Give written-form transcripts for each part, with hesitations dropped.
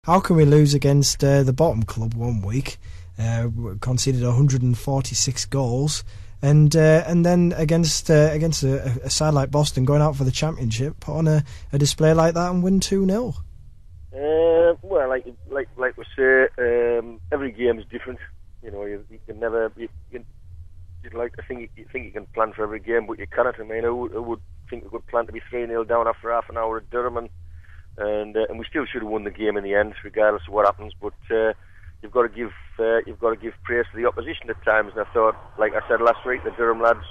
How can we lose against the bottom club one week? Conceded 146 goals, and then against a side like Boston, going out for the championship, put on a display like that and win 2-0. Well, like we say, every game is different. You know, you can never. You'd like to think you can plan for every game, but you cannot. I mean, I would think we could plan to be 3-0 down after half an hour at Durham, and we still should have won the game in the end, regardless of what happens. But you've got to give praise to the opposition at times. And I thought, like I said last week, the Durham lads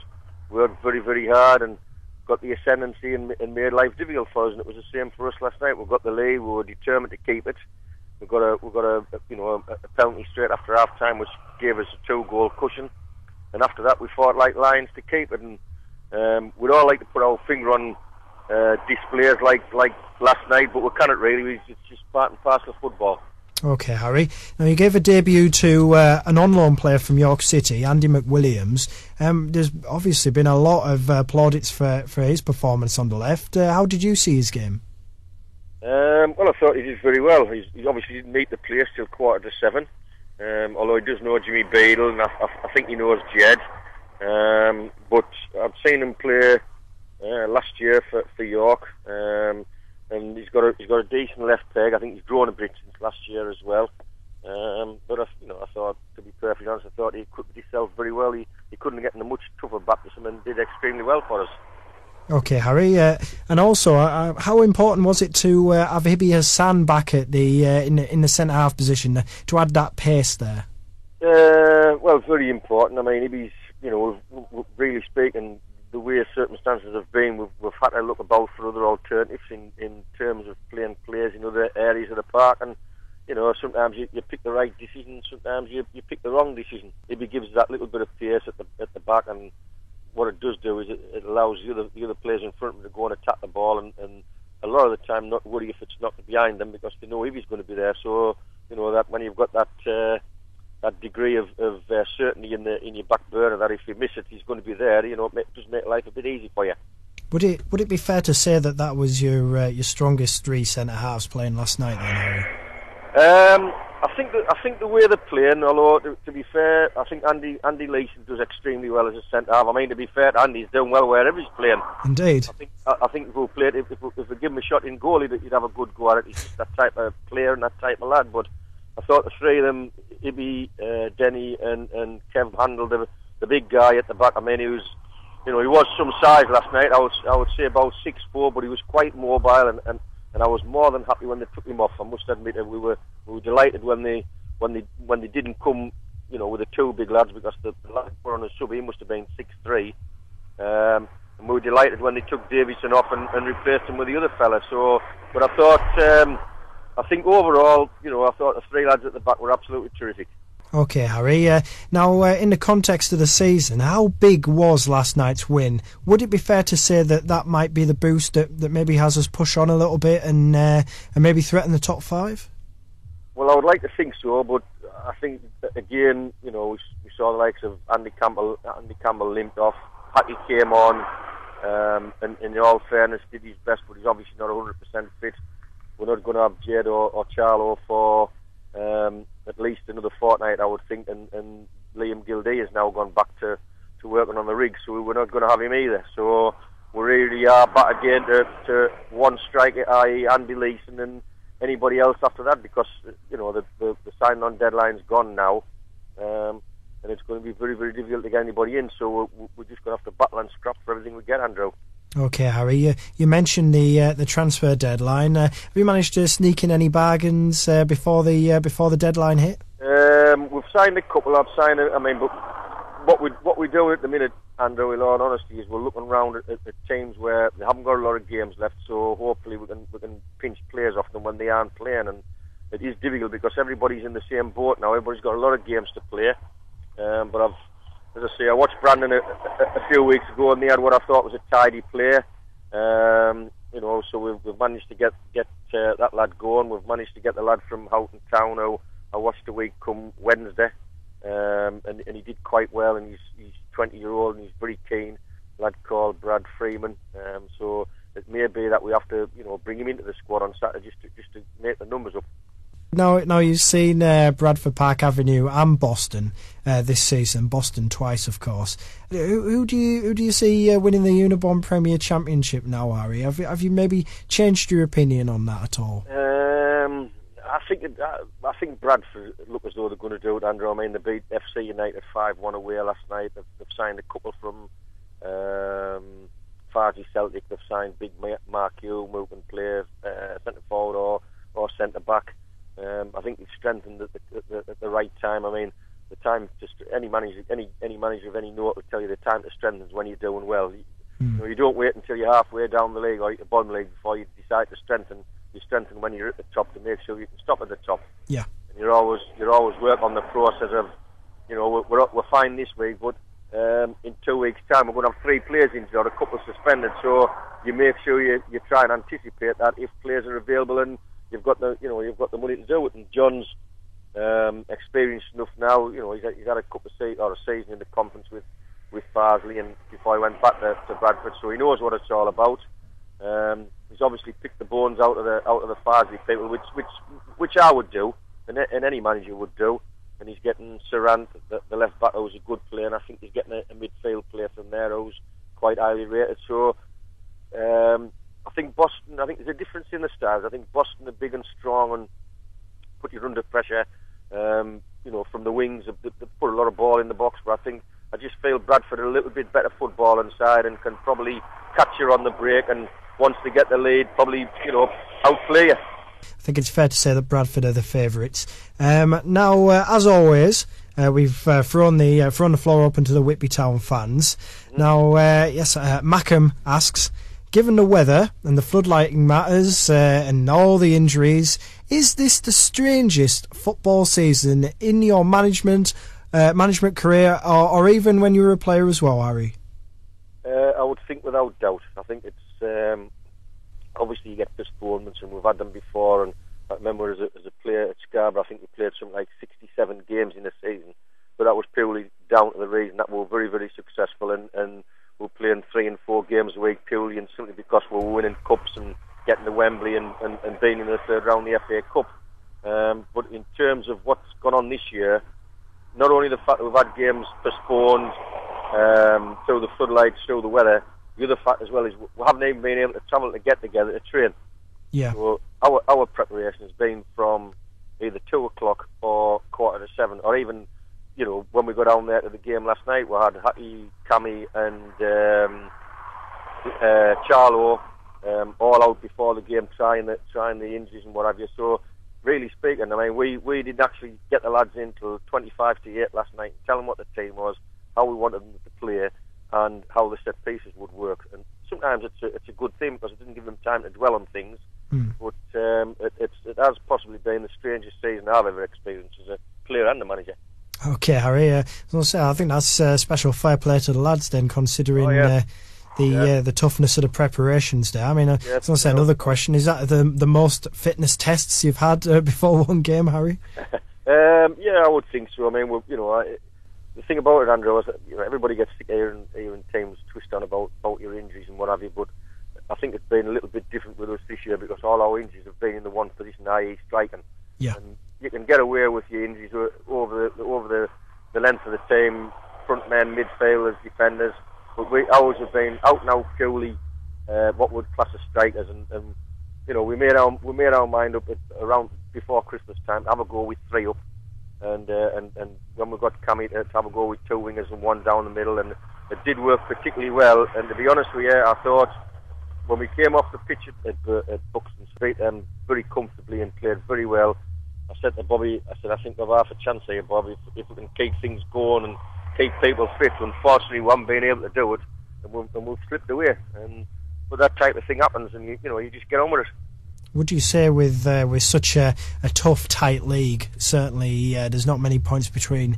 worked very, very hard and got the ascendancy and made life difficult for us. And it was the same for us last night. We got the lead. We were determined to keep it. We got a penalty straight after half time, which gave us a 2-goal cushion. And after that, we fought like lions to keep it. And we'd all like to put our finger on displays like last night, but we can't really. It's just part and parcel of football. Okay, Harry. Now, you gave a debut to an on-loan player from York City, Andy McWilliams. There's obviously been a lot of plaudits for his performance on the left. How did you see his game? Well, I thought he did very well. He obviously didn't meet the place till 7:15. Although he does know Jimmy Beadle, and I think he knows Jed. But I've seen him play last year for York, and he's got a decent left peg. I think he's grown a bit since last year as well. But I thought, to be perfectly honest, I thought he equipped himself very well. He couldn't get in a much tougher baptism and did extremely well for us. Okay, Harry, and also, how important was it to have Ibi Hassan back at the in the centre half position to add that pace there? Well, very important. I mean, Ibi's, really speaking, the way circumstances have been, we've had to look about for other alternatives in terms of playing players in other areas of the park, and sometimes you pick the right decision, sometimes you pick the wrong decision. Ibi gives that little bit of pace at the back, and what it does do is it allows the other players in front of them to go and attack the ball, and a lot of the time not worry if it's knocked behind them, because they know Ibi's going to be there. So that when you've got that degree of certainty in your back burner, that if you miss it, he's going to be there. It does make life a bit easy for you. Would it be fair to say that was your strongest three centre halves playing last night, then, Harry? I think the way they're playing, although to be fair, I think Andy Leeson does extremely well as a centre half. I mean, to be fair to Andy, he's doing well wherever he's playing. Indeed. I think if we give him a shot in goal, he'd have a good go at it. He's just that type of player and that type of lad. But I thought the three of them, Ibi, Denny, and Kev, handled the big guy at the back. I mean, he was some size last night. I would say about 6'4", but he was quite mobile, and I was more than happy when they took him off. I must admit that we were delighted when they didn't come, with the two big lads, because the lad were on a sub, he must have been 6'3", and we were delighted when they took Davison off and replaced him with the other fella. So, but I thought, I think overall, I thought the three lads at the back were absolutely terrific. Okay, Harry. Now, in the context of the season, how big was last night's win? Would it be fair to say that might be the boost that maybe has us push on a little bit and maybe threaten the top five? Well, I would like to think so, but I think again, we saw the likes of Andy Campbell. Andy Campbell limped off. Hattie came on, and in all fairness, did his best, but he's obviously not 100% fit. We're not going to have Jed or Charlo for at least another fortnight, I would think, and Liam Gildee has now gone back to working on the rig, so we're not going to have him either. So we really are back again to one striker, i.e. Andy Leeson, and anybody else after that, because the sign-on deadline's gone now, and it's going to be very, very difficult to get anybody in. So we're just going to have to battle and scrap for everything we get, Andrew. Okay, Harry. You mentioned the transfer deadline. Have you managed to sneak in any bargains before the deadline hit? We've signed a couple. I've signed. But what we're doing at the minute, Andrew, in all honesty, is we're looking around at teams where they haven't got a lot of games left. So hopefully we can pinch players off them when they aren't playing. And it is difficult because everybody's in the same boat now. Everybody's got a lot of games to play. But as I say, I watched Brandon a few weeks ago, and they had what I thought was a tidy play. So we've managed to get that lad going. We've managed to get the lad from Houghton Town, who I watched a week come Wednesday, and he did quite well. And he's 20-year-old and he's very keen. A lad called Brad Freeman. So it may be that we have to bring him into the squad on Saturday just to make the numbers up. Now you've seen Bradford Park Avenue and Boston this season. Boston twice, of course. Who do you see winning the Unibond Premier Championship now, Harry? Have you maybe changed your opinion on that at all? I think Bradford look as though they're going to do it, Andrew. I mean, they beat FC United 5-1 away last night. They've signed a couple from Farsley Celtic. They've signed big Mark Hume, who can play centre forward or centre back. I think they've strengthened at the right time. I mean, the time any manager of any note will tell you the time to strengthen is when you're doing well. You don't wait until you're halfway down the league or the bottom league before you decide to strengthen. You strengthen when you're at the top to make sure you can stop at the top. Yeah. And you're always work on the process of, we're fine this week, but in 2 weeks' time we're going to have 3 players injured or a couple suspended. So you make sure you try and anticipate that if players are available and you've got the money to do it. And John's experienced enough now. He's had a couple of a season in the conference with Farsley and before he went back to Bradford, so he knows what it's all about. He's obviously picked the bones out of the Farsley people, which I would do, and any manager would do. And he's getting Serrant, the left back, who's a good player, and I think he's getting a midfield player from there who's quite highly rated. So I think Boston. I think there's a difference in the styles. I think Boston are big and strong and put you under pressure. From the wings, they put a lot of ball in the box. But I just feel Bradford are a little bit better football inside and can probably catch you on the break. And once they get the lead, probably outplay you. I think it's fair to say that Bradford are the favourites. Now, as always, we've thrown the floor open to the Whitby Town fans. Now, Mackham asks, given the weather and the floodlighting matters and all the injuries, is this the strangest football season in your management career, or even when you were a player as well, Harry? I would think without doubt. I think it's obviously you get postponements, and we've had them before. And I remember as a player at Scarborough, I think we played something like 67 games in a season, but that was purely down to the reason that we were very, very successful and we're playing 3 and 4 games a week purely and simply because we're winning cups and getting to Wembley and being in the third round of the FA Cup. But in terms of what's gone on this year, not only the fact that we've had games postponed through the floodlights, through the weather, the other fact as well is we haven't even been able to travel to get together to train. Yeah. So our preparation has been from either 2 o'clock or 7:15, or even, when we got down there to the game last night, we had Hattie, Cammy and Charlo all out before the game trying the injuries and what have you. So really speaking, I mean, we didn't actually get the lads in till 25-8 last night and tell them what the team was, how we wanted them to play, and how the set pieces would work. And sometimes it's a good thing because it didn't give them time to dwell on things. But it has possibly been the strangest season I've ever experienced as a player and a manager. Okay, Harry. I think that's special fair play to the lads then, considering the toughness of the preparations there. I mean, I was going to say another question. Is that the most fitness tests you've had before one game, Harry? I would think so. I mean, the thing about it, Andrew, is that everybody gets sick of hearing teams twist on about your injuries and what have you, but I think it's been a little bit different with us this year because all our injuries have been in the one position, i.e. striking. Yeah. And you can get away with your injuries over the length of the team, front men, midfielders, defenders, but ours have been out and out purely what would class as strikers, and we made our mind up around before Christmas time to have a go with 3 up, and when we got Cammy to have a go with 2 wingers and 1 down the middle, and it did work particularly well. And to be honest with you, I thought when we came off the pitch at Buxton Street very comfortably and played very well, I said to Bobby, I think we've half a chance here, Bobby, if we can keep things going and keep people fit. Unfortunately, we haven't been able to do it, and we've slipped away. But that type of thing happens, and you just get on with it. Would you say with such a tough, tight league, certainly there's not many points between,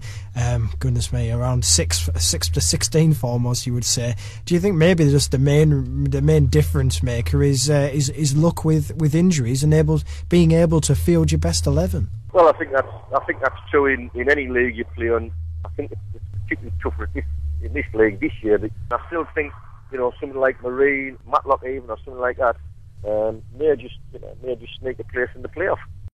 goodness me, around 6 to 16 for almost, you would say. Do you think maybe just the main difference maker is luck with injuries and being able to field your best 11? Well, I think that's true in any league you play on. I think it's particularly tougher in this league this year. But I still think something like Marine, Matlock even, or something like that. May just sneak a place in the playoff.